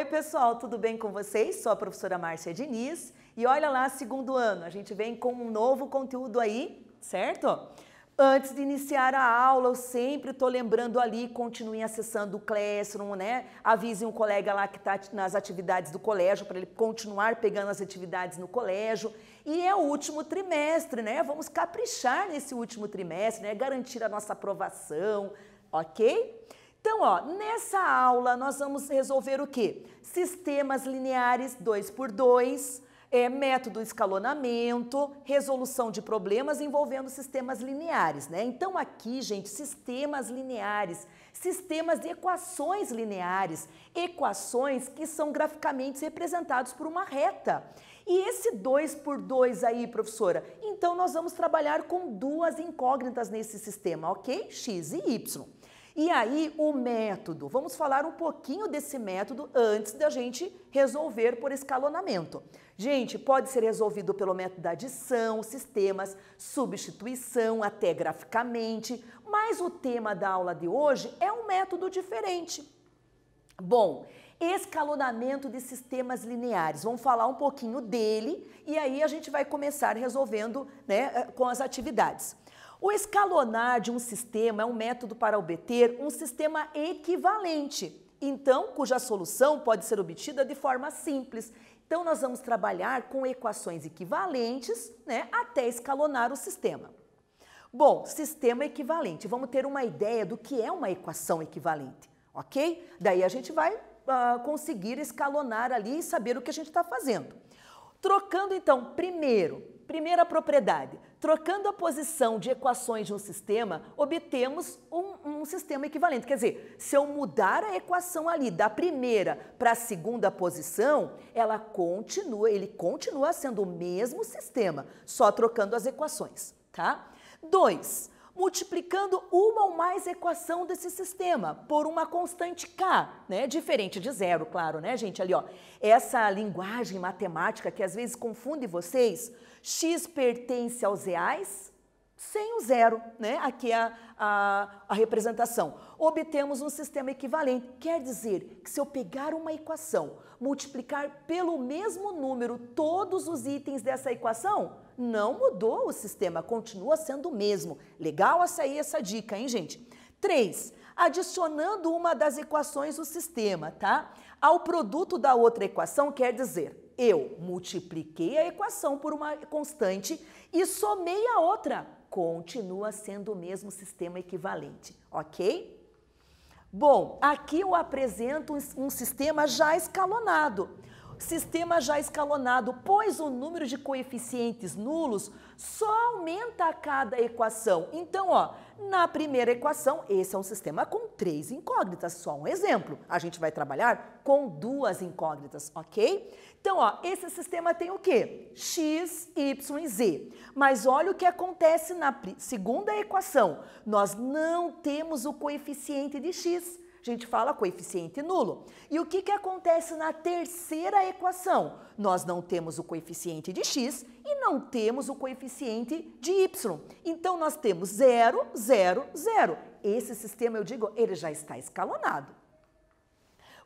pessoal, tudo bem com vocês? Sou a professora Márcia Diniz e olha lá, segundo ano, a gente vem com um novo conteúdo aí, certo? Antes de iniciar a aula, eu sempre estou lembrando ali, continuem acessando o Classroom, né? Avisem um colega lá que está nas atividades do colégio, para ele continuar pegando as atividades no colégio. E é o último trimestre, né? Vamos caprichar nesse último trimestre, né? Garantir a nossa aprovação, ok? Então, ó, nessa aula nós vamos resolver o quê? Sistemas lineares 2x2, método escalonamento, resolução de problemas envolvendo sistemas lineares, né? Então aqui, gente, sistemas lineares, sistemas de equações lineares, equações que são graficamente representados por uma reta. E esse 2x2 aí, professora, então nós vamos trabalhar com duas incógnitas nesse sistema, ok? X e Y. E aí, o método, vamos falar um pouquinho desse método antes da gente resolver por escalonamento. Gente, pode ser resolvido pelo método da adição, sistemas, substituição, até graficamente, mas o tema da aula de hoje é um método diferente. Bom, escalonamento de sistemas lineares, vamos falar um pouquinho dele e aí a gente vai começar resolvendo, né, com as atividades. O escalonar de um sistema é um método para obter um sistema equivalente, então, cuja solução pode ser obtida de forma simples. Então, nós vamos trabalhar com equações equivalentes, né, até escalonar o sistema. Bom, sistema equivalente, vamos ter uma ideia do que é uma equação equivalente, ok? Daí a gente vai conseguir escalonar ali e saber o que a gente está fazendo. Trocando, então, primeira propriedade, trocando a posição de equações de um sistema, obtemos um sistema equivalente. Quer dizer, se eu mudar a equação ali da primeira para a segunda posição, ele continua sendo o mesmo sistema, só trocando as equações, tá? 2. Multiplicando uma ou mais equação desse sistema por uma constante k, né? Diferente de zero, claro, né, gente? Ali, ó, essa linguagem matemática que às vezes confunde vocês, x pertence aos reais sem o zero, né? Aqui é a representação. Obtemos um sistema equivalente. Quer dizer que se eu pegar uma equação, multiplicar pelo mesmo número todos os itens dessa equação, não mudou o sistema, continua sendo o mesmo. Legal essa dica, hein, gente? 3. Adicionando uma das equações do sistema, tá? Ao produto da outra equação, quer dizer, eu multipliquei a equação por uma constante e somei a outra. Continua sendo o mesmo sistema equivalente, ok? Bom, aqui eu apresento um sistema já escalonado. Sistema já escalonado, pois o número de coeficientes nulos só aumenta a cada equação. Então, ó, na primeira equação, esse é um sistema com 3 incógnitas, só um exemplo. A gente vai trabalhar com 2 incógnitas, ok? Então, ó, esse sistema tem o quê? X, Y e Z. Mas olha o que acontece na segunda equação. Nós não temos o coeficiente de X. A gente fala coeficiente nulo. E o que acontece na terceira equação? Nós não temos o coeficiente de x e não temos o coeficiente de y. Então, nós temos 0, 0, 0. Esse sistema, eu digo, ele já está escalonado.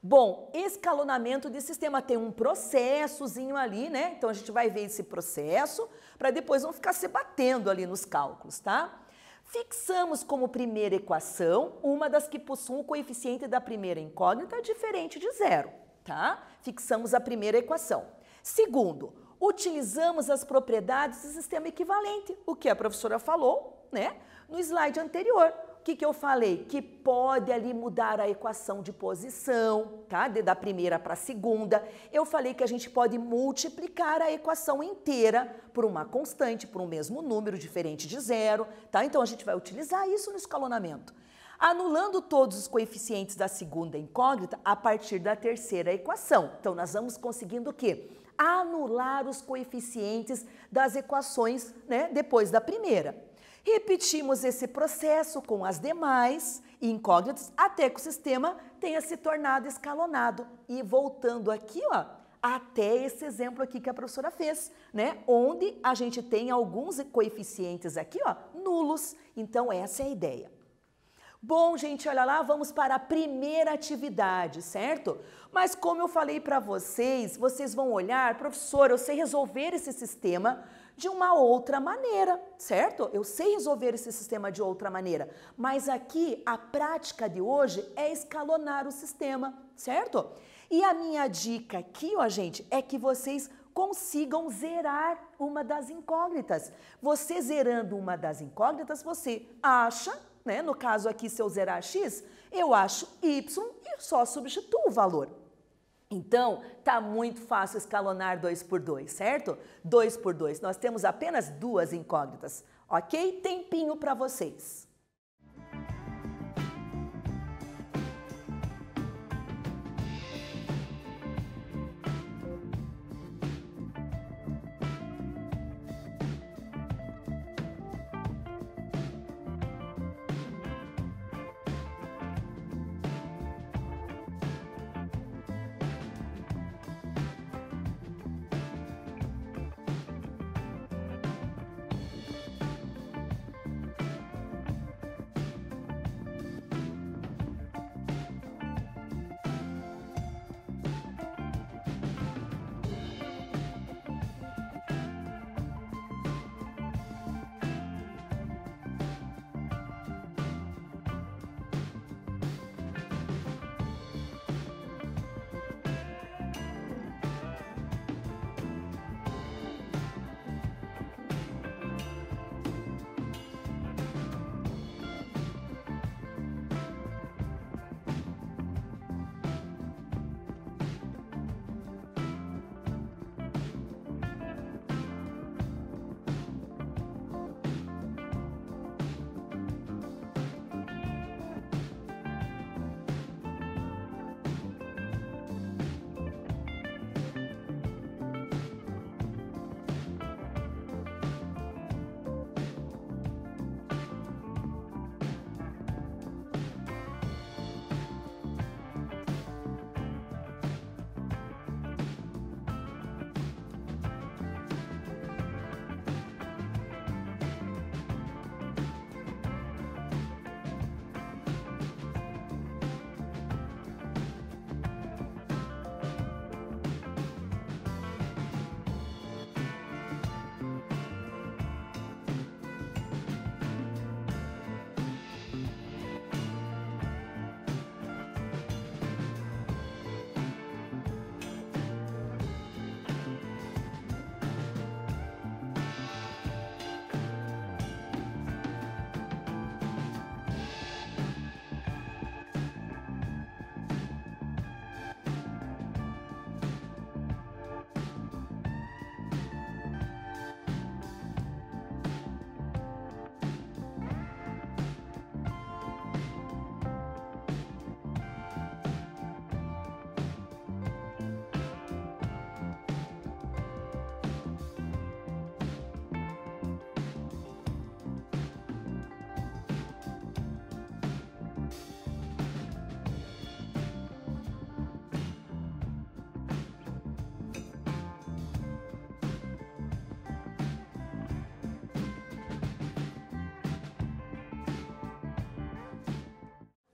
Bom, escalonamento de sistema tem um processozinho ali, né? Então, a gente vai ver esse processo para depois não ficar se batendo ali nos cálculos, tá? Fixamos como primeira equação uma das que possui o coeficiente da primeira incógnita diferente de zero, tá? Fixamos a primeira equação. Segundo, utilizamos as propriedades do sistema equivalente, o que a professora falou, né, no slide anterior. O que eu falei? Que pode ali mudar a equação de posição, tá? Da primeira para a segunda. Eu falei que a gente pode multiplicar a equação inteira por uma constante, por um mesmo número diferente de zero, tá? Então, a gente vai utilizar isso no escalonamento. Anulando todos os coeficientes da segunda incógnita a partir da terceira equação. Então, nós vamos conseguindo o quê? Anular os coeficientes das equações, né, depois da primeira. Repetimos esse processo com as demais incógnitas até que o sistema tenha se tornado escalonado. E voltando aqui, ó, até esse exemplo aqui que a professora fez, né? Onde a gente tem alguns coeficientes aqui, ó, nulos. Então, essa é a ideia. Bom, gente, olha lá, vamos para a primeira atividade, certo? Mas como eu falei para vocês, vocês vão olhar, professor, eu sei resolver esse sistema de uma outra maneira, certo? Eu sei resolver esse sistema de outra maneira, mas aqui a prática de hoje é escalonar o sistema, certo? E a minha dica aqui, ó, gente, é que vocês consigam zerar uma das incógnitas. Você zerando uma das incógnitas, você acha, né? No caso aqui, se eu zerar x, eu acho y e só substituo o valor. Então, tá muito fácil escalonar 2 por 2, certo? 2 por 2, nós temos apenas duas incógnitas, ok? Tempinho para vocês.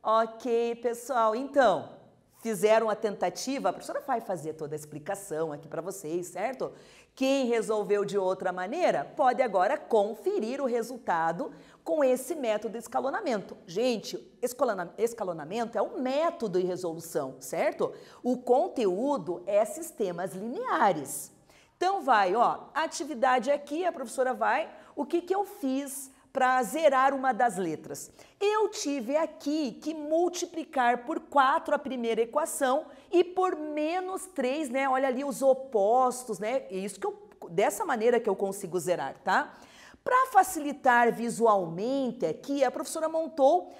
Ok, pessoal, então, fizeram a tentativa, a professora vai fazer toda a explicação aqui para vocês, certo? Quem resolveu de outra maneira pode agora conferir o resultado com esse método de escalonamento. Gente, escalonamento é um método de resolução, certo? O conteúdo é sistemas lineares. Então vai, ó, a atividade aqui, a professora vai, o que eu fiz para zerar uma das letras? Eu tive aqui que multiplicar por 4 a primeira equação e por menos 3, né? Olha ali os opostos, né? Isso que dessa maneira que eu consigo zerar, tá? Para facilitar visualmente aqui, a professora montou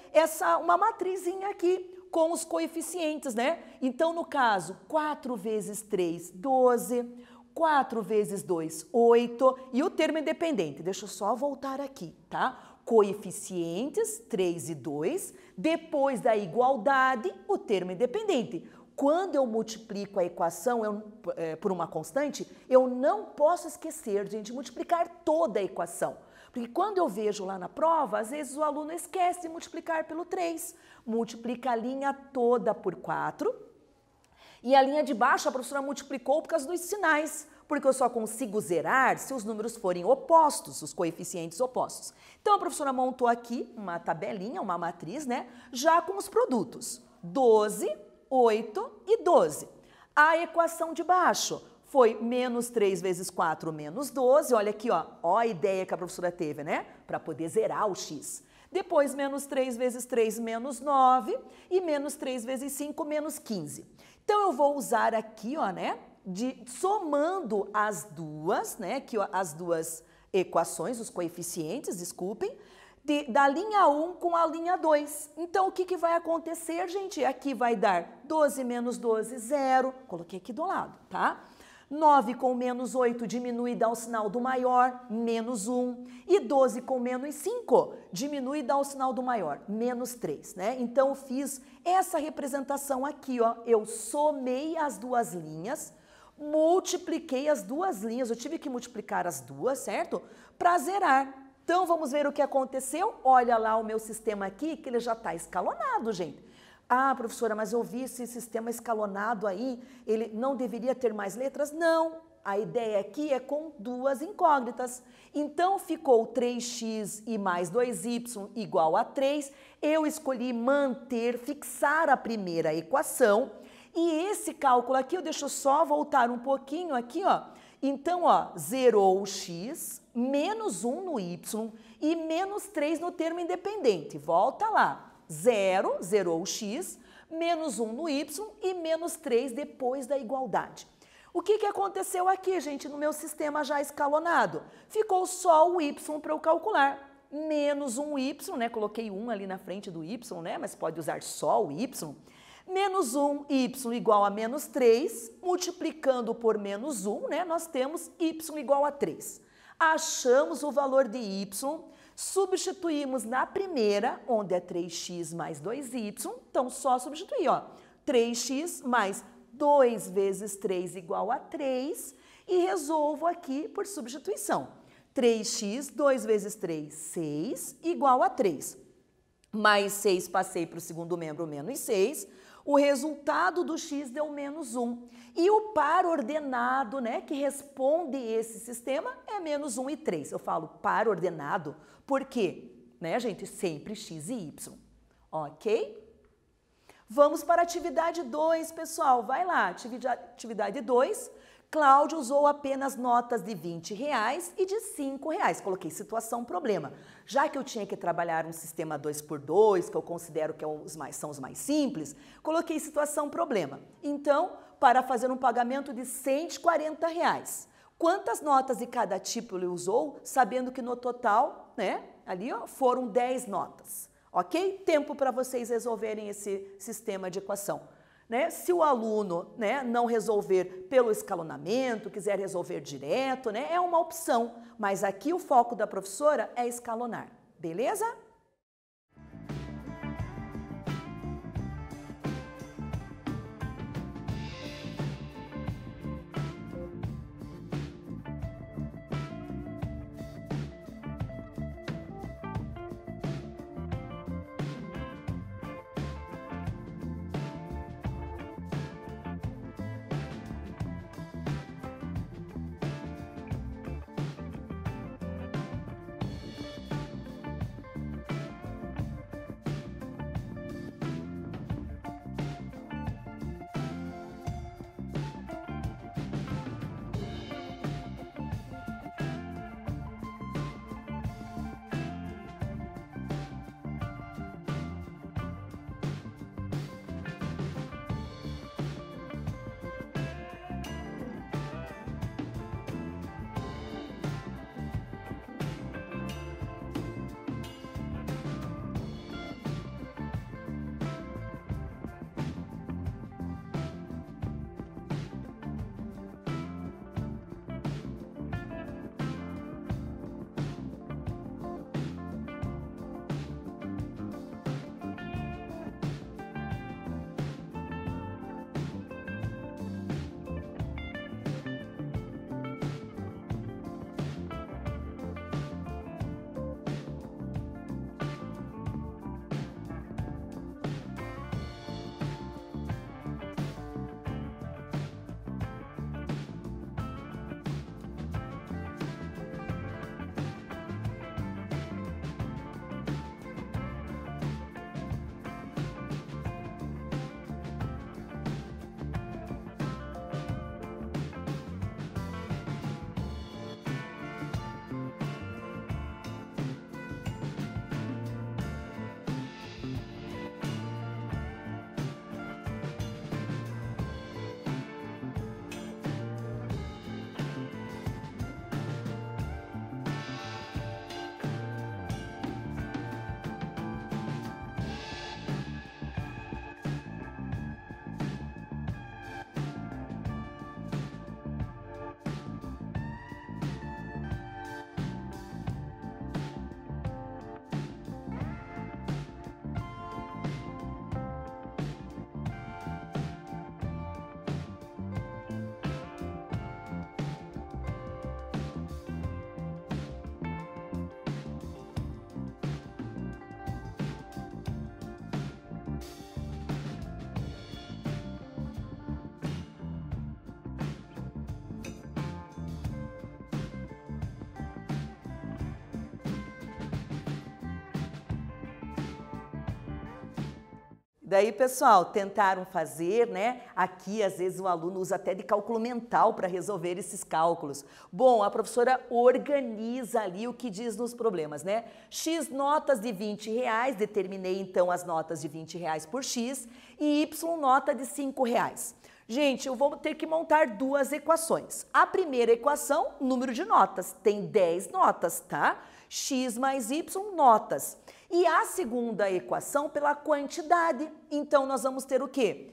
uma matrizinha aqui com os coeficientes, né? Então, no caso, 4 vezes 3, 12, 4 vezes 2, 8, e o termo independente, deixa eu só voltar aqui, tá? Coeficientes, 3 e 2, depois da igualdade, o termo independente. Quando eu multiplico a equação por uma constante, eu não posso esquecer, gente, de multiplicar toda a equação. Porque quando eu vejo lá na prova, às vezes o aluno esquece de multiplicar pelo 3. Multiplica a linha toda por 4. E a linha de baixo a professora multiplicou por causa dos sinais, porque eu só consigo zerar se os números forem opostos, os coeficientes opostos. Então a professora montou aqui uma tabelinha, uma matriz, né, já com os produtos. 12, 8 e 12. A equação de baixo foi menos 3 vezes 4 menos 12. Olha aqui, ó a ideia que a professora teve, né? Para poder zerar o x. Depois, menos 3 vezes 3 menos 9 e menos 3 vezes 5 menos 15. Então, eu vou usar aqui, ó, né? Somando as duas, né? Aqui, ó, as duas equações, os coeficientes, desculpem, da linha 1 com a linha 2. Então, o que vai acontecer, gente? Aqui vai dar 12 menos 12, 0. Coloquei aqui do lado, tá? 9 com menos 8 diminui e dá o sinal do maior, menos 1. E 12 com menos 5 diminui e dá o sinal do maior, menos 3, né? Então, eu fiz essa representação aqui, ó. Eu somei as duas linhas, multipliquei as duas linhas, eu tive que multiplicar as duas, certo? Para zerar. Então, vamos ver o que aconteceu. Olha lá o meu sistema aqui, que ele já está escalonado, gente. Ah, professora, mas eu vi esse sistema escalonado aí, ele não deveria ter mais letras? Não, a ideia aqui é com duas incógnitas. Então, ficou 3x e mais 2y igual a 3. Eu escolhi manter, fixar a primeira equação. E esse cálculo aqui, eu deixo só voltar um pouquinho aqui, ó. Então, ó, zerou o x, menos 1 no y e menos 3 no termo independente. Volta lá. 0, zerou o x, menos 1 no y e menos 3 depois da igualdade. O que aconteceu aqui, gente, no meu sistema já escalonado? Ficou só o y para eu calcular. Menos 1y, né? Coloquei 1 ali na frente do y, né? Mas pode usar só o y. Menos 1y igual a menos 3, multiplicando por menos 1, né? Nós temos y igual a 3. Achamos o valor de y, substituímos na primeira, onde é 3x mais 2y, então só substituir, ó, 3x mais 2 vezes 3 igual a 3 e resolvo aqui por substituição. 3x, 2 vezes 3, 6, igual a 3. Mais 6, passei para o segundo membro, menos 6. O resultado do x deu menos 1. E o par ordenado, né, que responde esse sistema é menos 1 e 3. Eu falo par ordenado porque, né, gente, sempre x e y. Ok? Vamos para a atividade 2, pessoal. Vai lá, atividade 2. Cláudio usou apenas notas de R$20 e de R$5. Coloquei situação problema. Já que eu tinha que trabalhar um sistema 2x2, que eu considero que são os mais simples, coloquei situação problema. Então, para fazer um pagamento de R$140. Quantas notas de cada tipo ele usou, sabendo que no total, né, ali ó, foram 10 notas. Ok? Tempo para vocês resolverem esse sistema de equação. Né? Se o aluno, né, não resolver pelo escalonamento, quiser resolver direto, né, é uma opção. Mas aqui o foco da professora é escalonar. Beleza? Daí, pessoal, tentaram fazer, né? Aqui, às vezes, o aluno usa até de cálculo mental para resolver esses cálculos. Bom, a professora organiza ali o que diz nos problemas, né? X notas de R$20, determinei, então, as notas de R$20 por X, e Y nota de R$5. Gente, eu vou ter que montar duas equações. A primeira equação, número de notas, tem 10 notas, tá? X mais Y notas. E a segunda equação pela quantidade. Então, nós vamos ter o quê?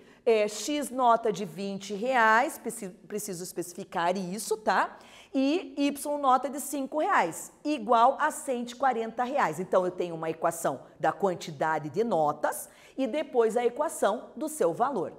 X nota de R$20, preciso especificar isso, tá? E Y nota de R$5, igual a R$140. Então, eu tenho uma equação da quantidade de notas e depois a equação do seu valor.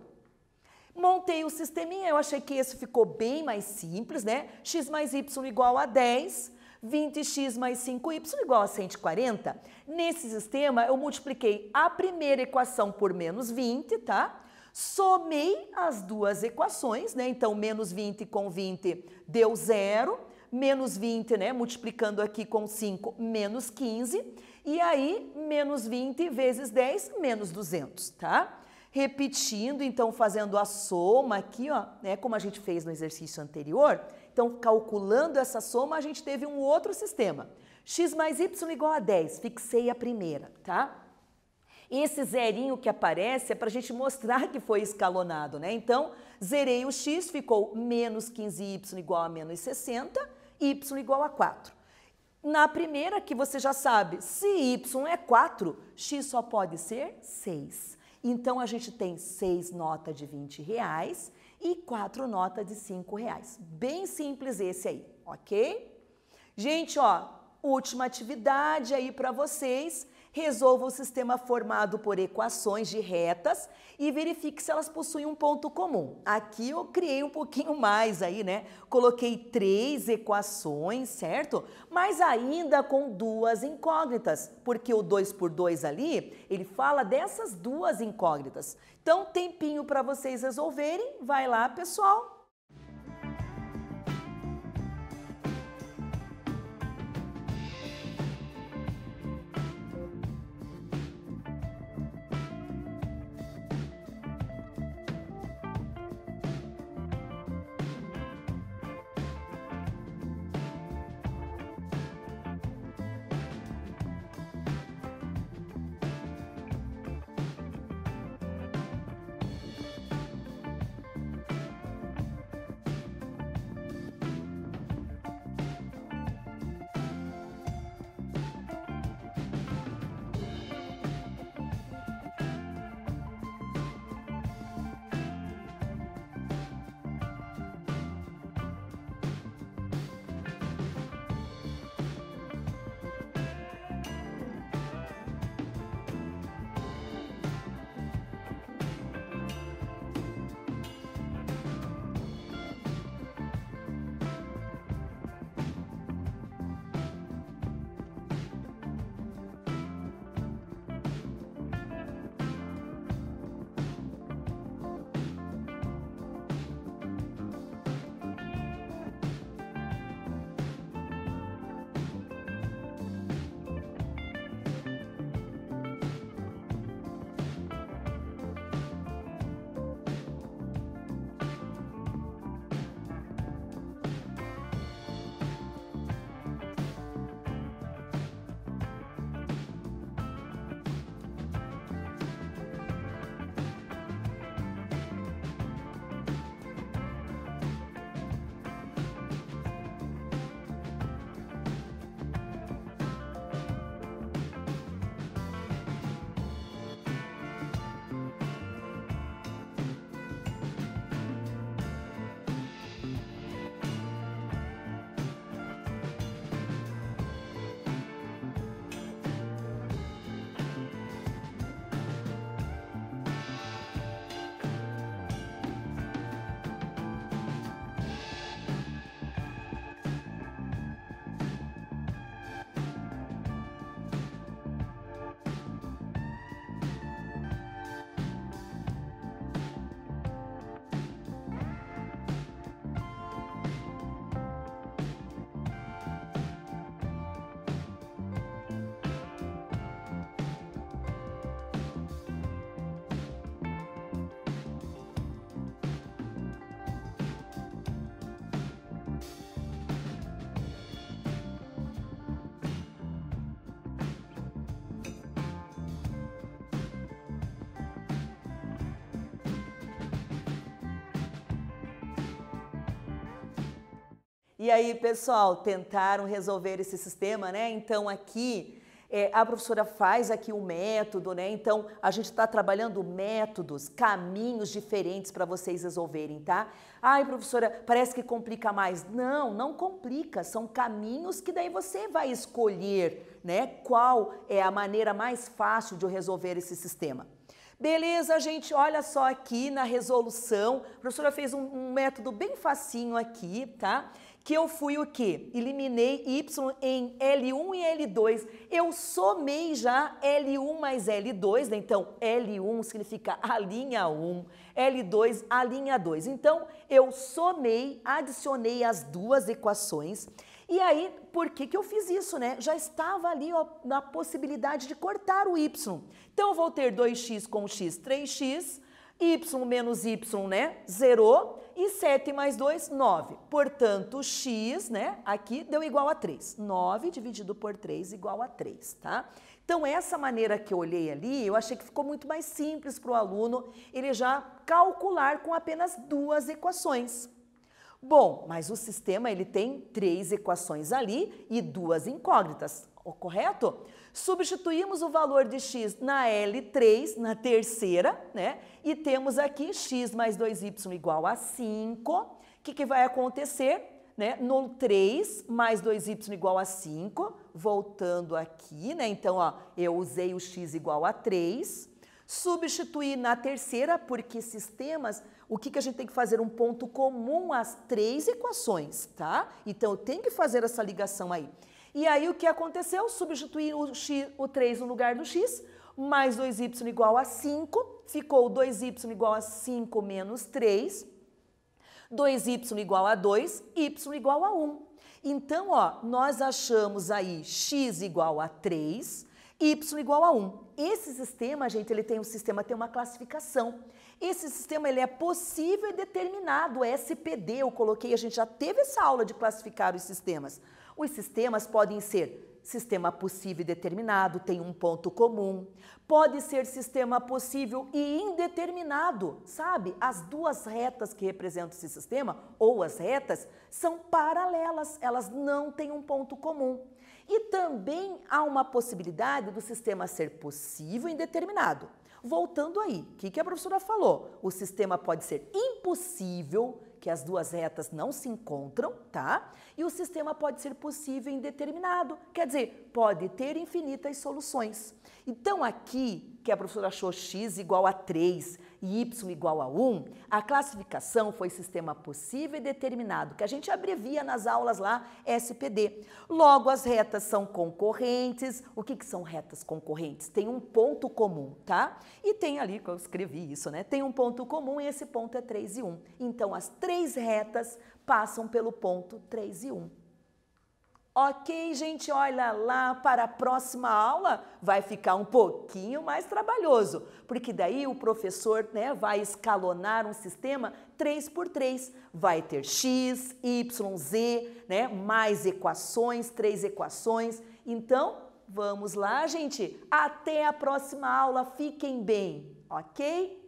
Montei o sisteminha, eu achei que esse ficou bem mais simples, né? X mais Y igual a 10, 20x mais 5y igual a 140. Nesse sistema, eu multipliquei a primeira equação por menos 20, tá? Somei as duas equações, né? Então, menos 20 com 20 deu 0, menos 20, né? Multiplicando aqui com 5, menos 15. E aí, menos 20 vezes 10, menos 200, tá? Repetindo, então, fazendo a soma aqui, ó, né, como a gente fez no exercício anterior. Então, calculando essa soma, a gente teve um outro sistema. X mais Y igual a 10, fixei a primeira, tá? Esse zerinho que aparece é para a gente mostrar que foi escalonado, né? Então, zerei o X, ficou menos 15y igual a menos 60, y igual a 4. Na primeira, que você já sabe, se y é 4, x só pode ser 6. Então, a gente tem 6 notas de R$20 e 4 notas de R$5. Bem simples esse aí, ok? Gente, ó, última atividade aí para vocês. Resolva o sistema formado por equações de retas e verifique se elas possuem um ponto comum. Aqui eu criei um pouquinho mais aí, né? Coloquei 3 equações, certo? Mas ainda com 2 incógnitas, porque o 2 por 2 ali, ele fala dessas 2 incógnitas. Então, tempinho para vocês resolverem. Vai lá, pessoal! E aí, pessoal, tentaram resolver esse sistema, né? Então, aqui, a professora faz aqui o método, né? Então, a gente está trabalhando métodos, caminhos diferentes para vocês resolverem, tá? Ai, professora, parece que complica mais. Não, não complica. São caminhos que daí você vai escolher, né? Qual é a maneira mais fácil de eu resolver esse sistema. Beleza, gente? Olha só aqui na resolução. A professora fez um método bem facinho aqui, tá? Que eu fui o quê? Eliminei y em L1 e L2. Eu somei já L1 mais L2, né? Então, L1 significa a linha 1, L2 a linha 2. Então, eu somei, adicionei as duas equações. E aí, por que eu fiz isso, né? Já estava ali, ó, na possibilidade de cortar o y. Então, eu vou ter 2x com x, 3x, y menos y, né? Zerou. E 7 mais 2, 9. Portanto, x, né? Aqui deu igual a 3. 9 dividido por 3 igual a 3, tá? Então, essa maneira que eu olhei ali, eu achei que ficou muito mais simples para o aluno ele já calcular com apenas duas equações. Bom, mas o sistema ele tem 3 equações ali e 2 incógnitas, correto? Substituímos o valor de x na L3, na terceira, né? E temos aqui x mais 2y igual a 5. O que vai acontecer? Né? No 3 mais 2y igual a 5, voltando aqui, né? Então, ó, eu usei o x igual a 3. Substituir na terceira, porque sistemas, o que a gente tem que fazer? Um ponto comum às 3 equações, tá? Então, eu tenho que fazer essa ligação aí. E aí, o que aconteceu? Substituir o 3 no lugar do x, mais 2y igual a 5, ficou 2y igual a 5 menos 3, 2y igual a 2, y igual a 1. Então, ó, nós achamos aí x igual a 3, y igual a 1. Esse sistema, gente, ele tem tem uma classificação. Esse sistema ele é possível e determinado, SPD, eu coloquei, a gente já teve essa aula de classificar os sistemas. Os sistemas podem ser sistema possível e determinado, tem um ponto comum. Pode ser sistema possível e indeterminado, sabe? As duas retas que representam esse sistema, ou as retas, são paralelas, elas não têm um ponto comum. E também há uma possibilidade do sistema ser possível e indeterminado. Voltando aí, o que a professora falou? O sistema pode ser impossível, que as duas retas não se encontram, tá? E o sistema pode ser possível e indeterminado, quer dizer, pode ter infinitas soluções. Então, aqui, que a professora achou x igual a 3 e y igual a 1, a classificação foi sistema possível e determinado, que a gente abrevia nas aulas lá, SPD. Logo, as retas são concorrentes. O que são retas concorrentes? Tem um ponto comum, tá? E tem ali, que eu escrevi isso, né? Tem um ponto comum e esse ponto é 3 e 1. Então, as 3 retas passam pelo ponto 3 e 1. Ok, gente, olha lá, para a próxima aula vai ficar um pouquinho mais trabalhoso, porque daí o professor, né, vai escalonar um sistema 3 por 3. Vai ter x, y, z, né, mais equações, 3 equações. Então, vamos lá, gente. Até a próxima aula. Fiquem bem, ok?